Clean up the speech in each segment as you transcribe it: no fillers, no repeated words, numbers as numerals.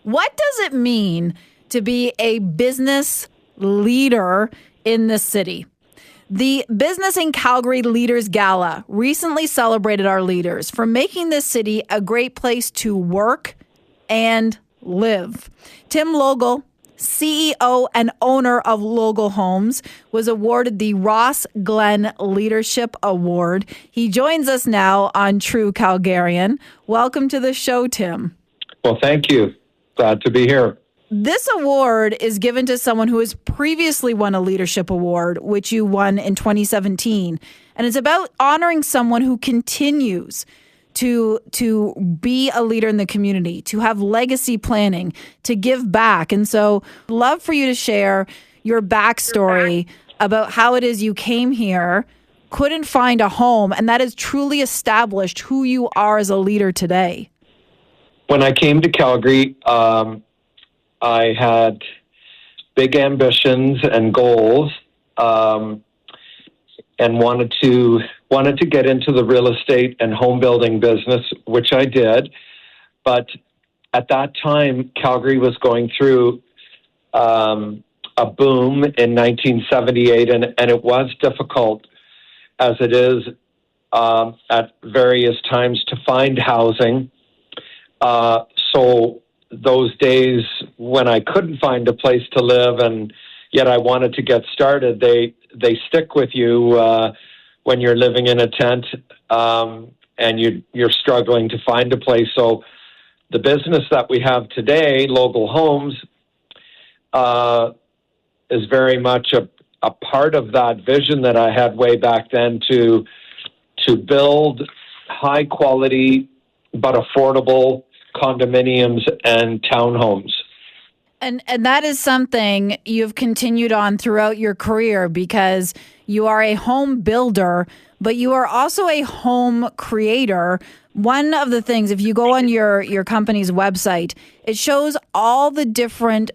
What does it mean to be a business leader in the city? The Business in Calgary Leaders Gala recently celebrated our leaders for making this city a great place to work and live. Tim Logel, CEO and owner of Logel Homes, was awarded the Ross Glen Leadership Award. He joins us now on True Calgarian. Welcome to the show, Tim. Well, thank you. Glad to be here. This award is given to someone who has previously won a leadership award, which you won in 2017. And it's about honoring someone who continues to be a leader in the community, to have legacy planning, to give back. And so love for you to share your backstory about how it is you came here, couldn't find a home, and that has truly established who you are as a leader today. When I came to Calgary, I had big ambitions and goals, and wanted to get into the real estate and home building business, which I did. But at that time, Calgary was going through a boom in 1978, and it was difficult, as it is at various times, to find housing. So those days when I couldn't find a place to live and yet I wanted to get started, they stick with you when you're living in a tent and you're struggling to find a place. So the business that we have today, Logel Homes, is very much a part of that vision that I had way back then to build high quality but affordable condominiums and townhomes. And that is something you've continued on throughout your career, because you are a home builder, but you are also a home creator. One of the things, if you go on your company's website, it shows all the different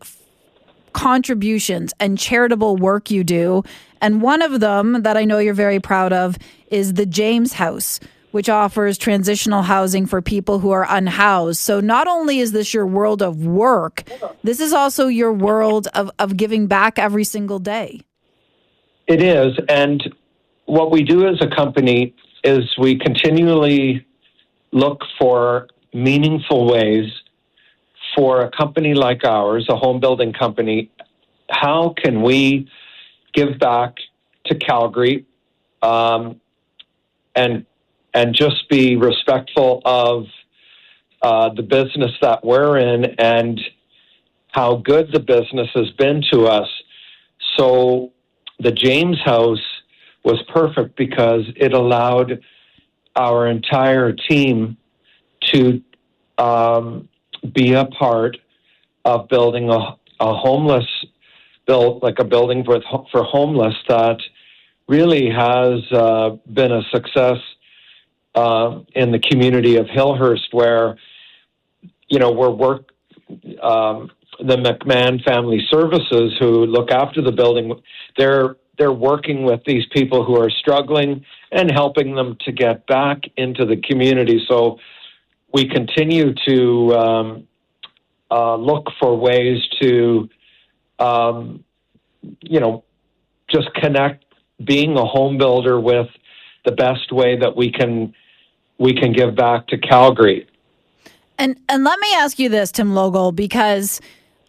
contributions and charitable work you do. And one of them that I know you're very proud of is the James House, which offers transitional housing for people who are unhoused. So not only is this your world of work, this is also your world of giving back every single day. It is. And what we do as a company is we continually look for meaningful ways for a company like ours, a home building company. How can we give back to Calgary and just be respectful of the business that we're in and how good the business has been to us. So the James House was perfect because it allowed our entire team to be a part of building a homeless like a building for homeless that really has been a success in the community of Hillhurst, where, the McMahon Family Services, who look after the building, they're working with these people who are struggling and helping them to get back into the community. So we continue to look for ways to, just connect being a home builder with the best way that we can give back to Calgary. And let me ask you this, Tim Logel, because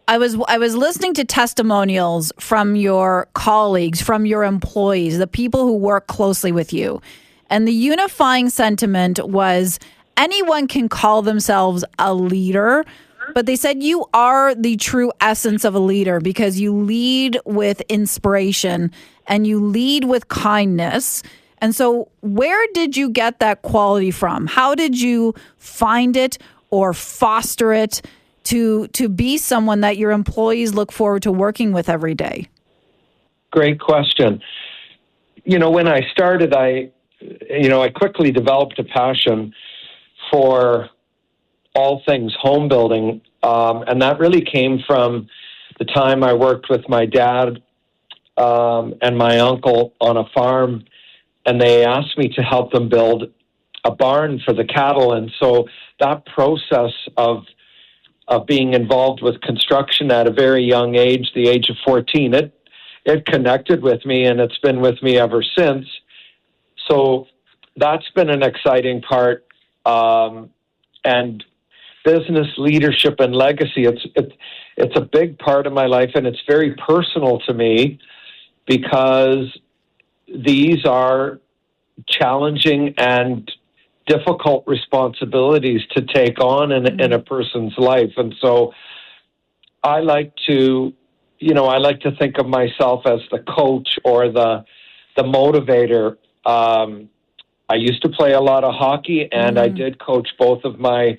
I was listening to testimonials from your colleagues, from your employees, the people who work closely with you. And the unifying sentiment was anyone can call themselves a leader, but they said you are the true essence of a leader because you lead with inspiration and you lead with kindness. And so where did you get that quality from? How did you find it or foster it to be someone that your employees look forward to working with every day? Great question. When I started, I quickly developed a passion for all things home building. And that really came from the time I worked with my dad and my uncle on a farm, and they asked me to help them build a barn for the cattle. And so that process of of being involved with construction at a very young age, the age of 14. It connected with me, and it's been with me ever since. So that's been an exciting part. And business leadership and legacy, it's a big part of my life, and it's very personal to me because these are challenging and difficult responsibilities to take on in a person's life. And so I like to think of myself as the coach or the motivator. I used to play a lot of hockey, and I did coach both of my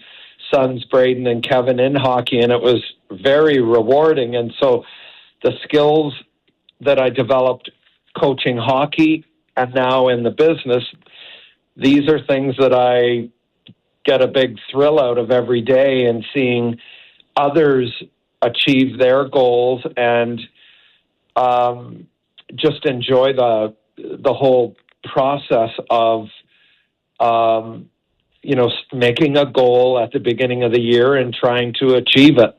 sons, Braden and Kevin, in hockey, and it was very rewarding. And so the skills that I developed coaching hockey and now in the business, these are things that I get a big thrill out of every day, and seeing others achieve their goals, and just enjoy the whole process of making a goal at the beginning of the year and trying to achieve it.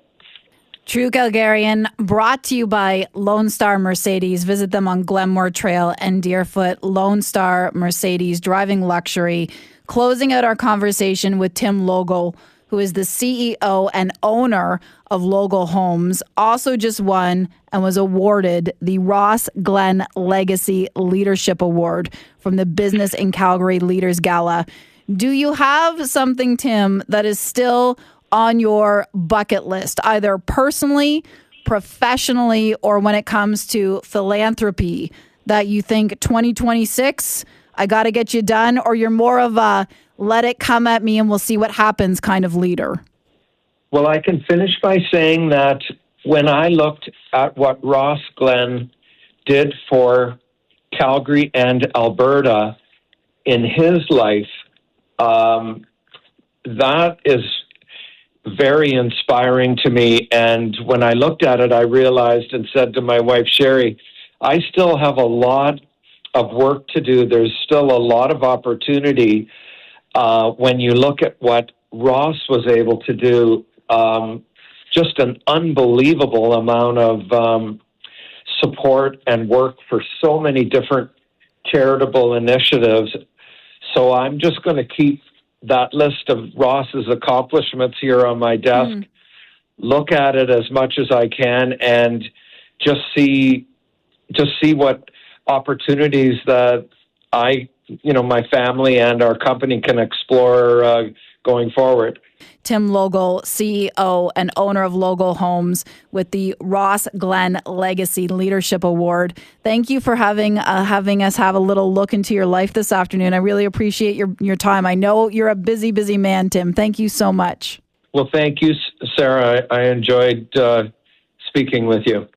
True Calgarian, brought to you by Lone Star Mercedes. Visit them on Glenmore Trail and Deerfoot. Lone Star Mercedes, driving luxury. Closing out our conversation with Tim Logel, who is the CEO and owner of Logel Homes, also just won and was awarded the Ross Glen Legacy Leadership Award from the Business in Calgary Leaders Gala. Do you have something, Tim, that is still on your bucket list, either personally, professionally, or when it comes to philanthropy, that you think 2026, I got to get you done, or you're more of a let it come at me and we'll see what happens kind of leader? Well, I can finish by saying that when I looked at what Ross Glen did for Calgary and Alberta in his life, that is very inspiring to me. And when I looked at it, I realized and said to my wife, Sherry, I still have a lot of work to do. There's still a lot of opportunity when you look at what Ross was able to do. Just an unbelievable amount of support and work for so many different charitable initiatives. So I'm just going to keep that list of Ross's accomplishments here on my desk, look at it as much as I can, and just see what opportunities that my family and our company can explore going forward. Tim Logel, CEO and owner of Logel Homes, with the Ross Glen Legacy Leadership Award. Thank you for having us have a little look into your life this afternoon. I really appreciate your time. I know you're a busy, busy man, Tim. Thank you so much. Well, thank you, Sarah. I enjoyed speaking with you.